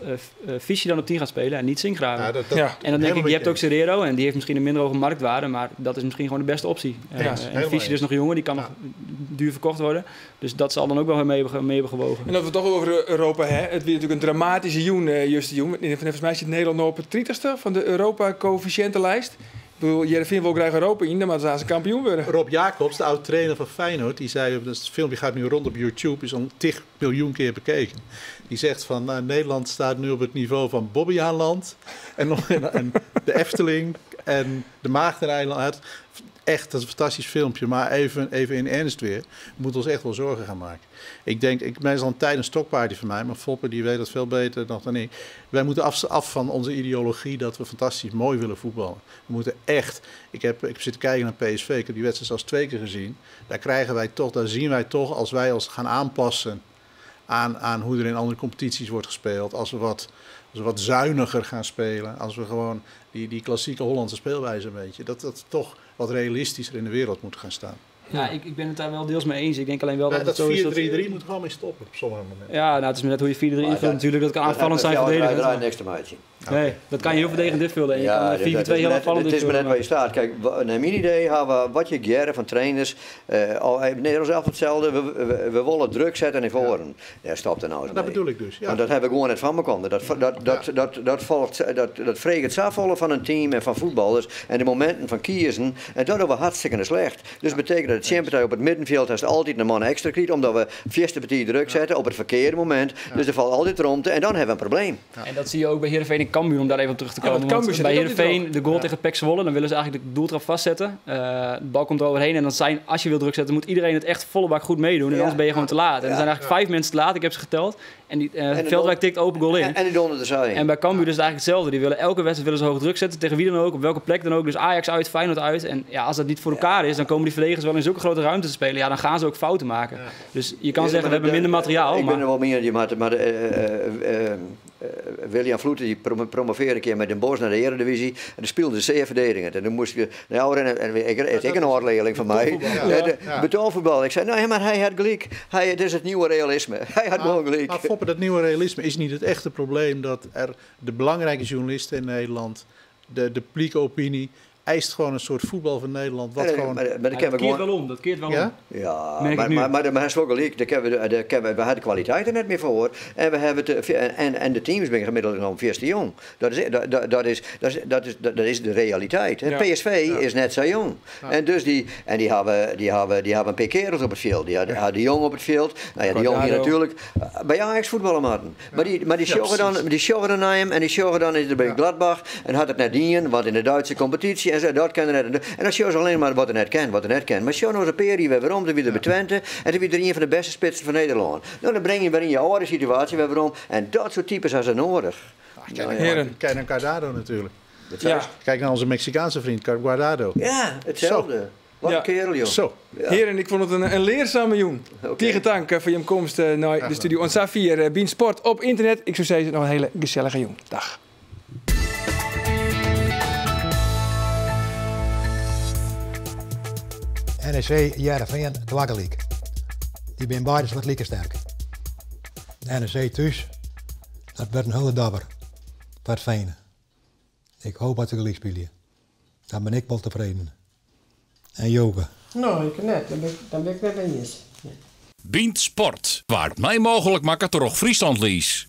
Fischer dan op 10 gaat spelen en niet Sinkgraaf. En dan denk ik, je hebt ook Serrero en die heeft misschien een minder hoge marktwaarde, maar dat is misschien gewoon de beste optie. En Fischer is nog jonger, die kan nog duur verkocht worden. Dus dat zal dan ook wel mee hebben gewogen. En dat we het toch over Europa hebben. Het weer natuurlijk een dramatische joen, Justin. Volgens mij zit Nederland nog op het 30ste van de Europa-coëfficiëntenlijst. Ik bedoel, Jereveen wil graag Europa in, dan moeten ze kampioen worden. Rob Jacobs, de oud-trainer van Feyenoord, die zei, dat filmpje gaat nu rond op YouTube, is al 10 miljoen keer bekeken. Die zegt van, Nederland staat nu op het niveau van Bobbejaanland en de Efteling en de Maagdeneiland. Echt, dat is een fantastisch filmpje, maar even in ernst weer. We moeten ons echt wel zorgen gaan maken. Ik denk, mij is al een tijd een stokpaardje van mij, maar Foppe die weet dat veel beter nog dan ik. Wij moeten af van onze ideologie dat we fantastisch mooi willen voetballen. We moeten echt, ik heb zitten kijken naar PSV, ik heb die wedstrijd zelfs 2 keer gezien. Daar zien wij toch, als wij ons gaan aanpassen aan hoe er in andere competities wordt gespeeld. Als we wat zuiniger gaan spelen, als we gewoon die klassieke Hollandse speelwijze een beetje, dat toch wat realistischer in de wereld moet gaan staan. Ja, ik ben het daar wel deels mee eens. Ik denk alleen wel dat 4-3-3 moet gewoon mee stoppen op sommige momenten. Ja, nou, het is net hoe je 4-3 invult natuurlijk. Dat kan aanvallend zijn verdedigend. Niks te maken. Nee, dat kan je heel verdedigend invullen. En je kan 4-2 heel aanvallend Het is maar net waar je staat. Kijk, naar mijn idee hebben we wat je jaren van trainers. Nederland zelf hetzelfde. We willen druk zetten in voren. Ja, stop er nou eens mee. Dat bedoel ik dus. Ja. Want dat heb ik gewoon net van me konden. Dat vreegt het zafvallen van een team en van voetballers. En de momenten van kiezen. En dat doen we hartstikke slecht. Dus betekent het Champions op het middenveld heeft altijd een man extra krijgt, omdat we eerste partij druk zetten op het verkeerde moment. Dus er valt altijd rond en dan hebben we een probleem. En dat zie je ook bij Heerenveen en Cambuur, om daar even op terug te komen. want Cambuur Want zit bij ook Heerenveen, de goal Ja. tegen PEC Zwolle, dan willen ze eigenlijk de doeltrap vastzetten. De bal komt er overheen en dan zijn, als je wil druk zetten, moet iedereen het echt volle bak goed meedoen. En Ja. anders ben je gewoon te laat. En er zijn eigenlijk 5 mensen te laat, ik heb ze geteld. En die Veldwijk tikt open goal in. En die donder er zijn. En bij Cambuur is het eigenlijk hetzelfde. Die willen elke wedstrijd willen ze hoog druk zetten, tegen wie dan ook, op welke plek dan ook. Dus Ajax uit, Feyenoord uit. En ja, als dat niet voor elkaar is, dan komen die verdedigers wel in zulke grote ruimte te spelen. Ja, dan gaan ze ook fouten maken. Dus je kan zeggen, we hebben minder materiaal. Ik maar... ben er wel meer, maar William Vloeten die promoveerde een keer met Den Bosch naar de Eredivisie. En dan speelde zeer verdedigend. En dan moest je... Nou, ik een oorleerling van mij. Betoonvoetbal. Ik zei, nee, maar hij had gelijk. Het is het nieuwe realisme. Hij had gewoon gelijk. Maar Foppe, dat nieuwe realisme is niet het echte probleem dat er de belangrijke journalisten in Nederland, de publieke opinie, eist gewoon een soort voetbal van Nederland. Wat gewoon... dat keert wel om. Dat keert wel om. Ja, maar daar is ook gelijk. We hadden de kwaliteit er net meer voor. En we hebben en de teams zijn gemiddeld genomen veel te jong. Dat is de realiteit. Ja. PSV is net zo jong. Ja. En dus die hebben een paar kerels op het veld. Die hadden jong op het veld. Nou ja, die jong hier natuurlijk bij Ajax voetballen hadden. Maar die sjoggen dan naar hem en die sjoggen dan is er bij Gladbach en had het net dienen, want in de Duitse competitie en zo, dat kan er net. En dan sjoggen ze alleen maar wat er net kan. Maar sjoggen nou eens een periode weer om, dan weer bij Twente en dan weer er een van de beste spitsen van Nederland. Nou, dan breng je weer in je oude situatie weer om en dat soort types zijn ze nodig. Kijk naar Guardado natuurlijk. Ja. Kijk naar onze Mexicaanse vriend Guardado. Ja, hetzelfde. Zo. Wat een kerel, joh. Zo. Ja. Heren, ik vond het een leerzame jong. Tegen dank voor je komst naar de studio. En Safir, Bean Sport op internet. Ik zou zeggen, nog een hele gezellige jong. Dag. NEC, Heerenveen, Twakkeliek. Die zijn beide wat lieke sterk. NEC thuis, dat werd een hele dabber. Wat fijn. Ik hoop dat ze gelijk spelen. Daar ben ik wel tevreden. En Joke? Nou, ik net. Dan ben ik net eens. Bean Sport, waar het mij mogelijk maakt door Friesland lies.